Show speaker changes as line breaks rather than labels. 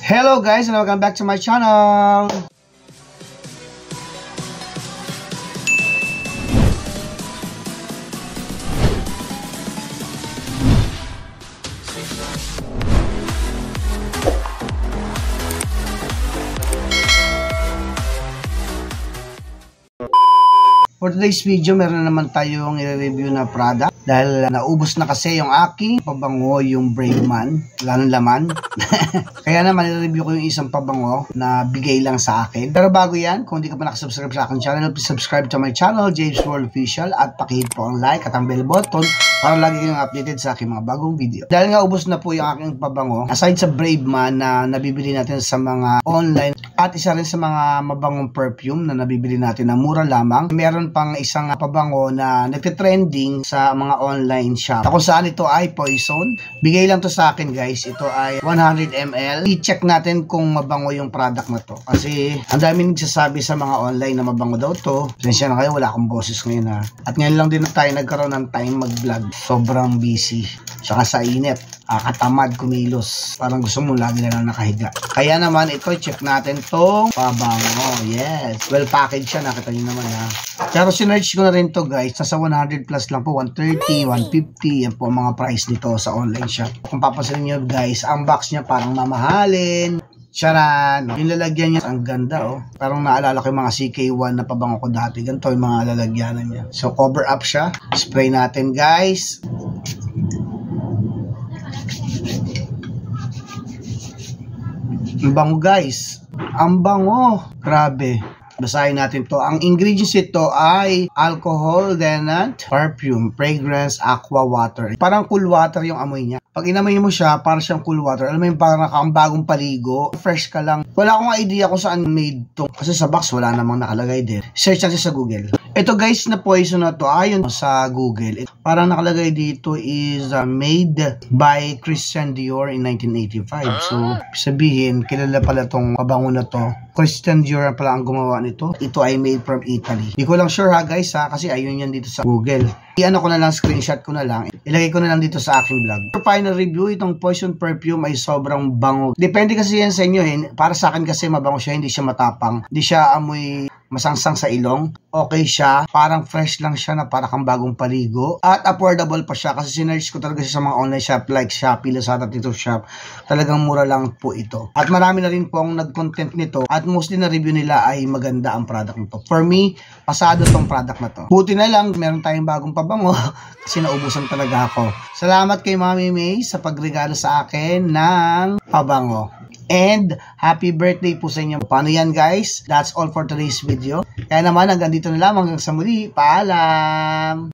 Hello guys and welcome back to my channel. For today's video, meron na naman tayong i-review na product dahil naubos na kasi yung aking pabango, yung Brave Man, lalong laman. Kaya naman i-review ko yung isang pabango na bigay lang sa akin. Pero bago yan, kung hindi ka pa nakasubscribe sa aking channel, please subscribe to my channel, James World Official, at pakihit po ang like at ang bell button para lagi kayong updated sa aking mga bagong video. Dahil nga ubos na po yung aking pabango, aside sa Brave Man na nabibili natin sa mga online at isa rin sa mga mabangong perfume na nabibili natin na mura lamang, meron pang isang pabango na nagte-trending sa mga online shop. Kung saan ito ay Poison. Bigay lang to sa akin guys. Ito ay 100 ml. I-check natin kung mabango yung product na to. Kasi ang daming nagsasabi sa mga online na mabango daw to. Pasensya na kayo, wala akong boses ngayon ha. At ngayon lang din tayo nagkaroon ng time mag-vlog. Sobrang busy. Tsaka sa init. Katamad kumilos. Parang gusto mo lagi na lang nakahiga. Kaya naman ito, check natin tong pabango. Yes. Well packaged siya. Nakita nyo naman ha. Pero sinerch ko na rin to guys. Nasa 100 plus lang po. 130, 150. Yan po ang mga price nito sa online shop. Kung papasin nyo guys, ang box niya parang mamahalin. Charan. Yung lalagyan niya, ang ganda oh. Parang naalala ko yung mga CK1 na pabango ko dati. Ganito yung mga lalagyanan niya. So cover up siya. Spray natin guys. Ang bango guys. Ang bango. Grabe. Basahin natin to. Ang ingredients ito ay alcohol, denant, perfume, fragrance, aqua, water. Parang cool water yung amoy niya. Pag inamoy mo siya, parang siyang cool water. Alam mo yung parang kang bagong paligo. Fresh ka lang. Wala akong idea kung saan made to. Kasi sa box wala namang nakalagay din. Search natin sa Google. Ito guys na Poison na to, ayon sa Google. Parang nakalagay dito is made by Christian Dior in 1985. So, sabihin, kilala pala tong pabango na to. Christian Dior pala ang gumawa nito. Ito ay made from Italy. Hindi ko lang sure ha guys ha, kasi ayun yan dito sa Google. Iano ko na lang, screenshot ko na lang. Ilagay ko na lang dito sa aking vlog. For final review, itong Poison perfume ay sobrang bango. Depende kasi yan sa inyo eh. Para sa akin kasi mabango siya, hindi siya matapang. Hindi siya amoy masangsang sa ilong. Okay siya. Parang fresh lang siya na para kang bagong paligo. At affordable pa siya kasi sinerch ko talaga siya sa mga online shop like Shopee, Lazada, Tito Shop. Talagang mura lang po ito. At marami na rin po ang nag-content nito at mostly na review nila ay maganda ang product nito. For me, pasado tong product na to. Buti na lang, meron tayong bagong pabango kasi naubusan talaga ako. Salamat kay Mami May sa pagregalo sa akin ng pabango. And happy birthday po sa inyo. Paano yan guys? That's all for today's video. Kaya naman hanggang dito na lang, hanggang sa muli. Paalam!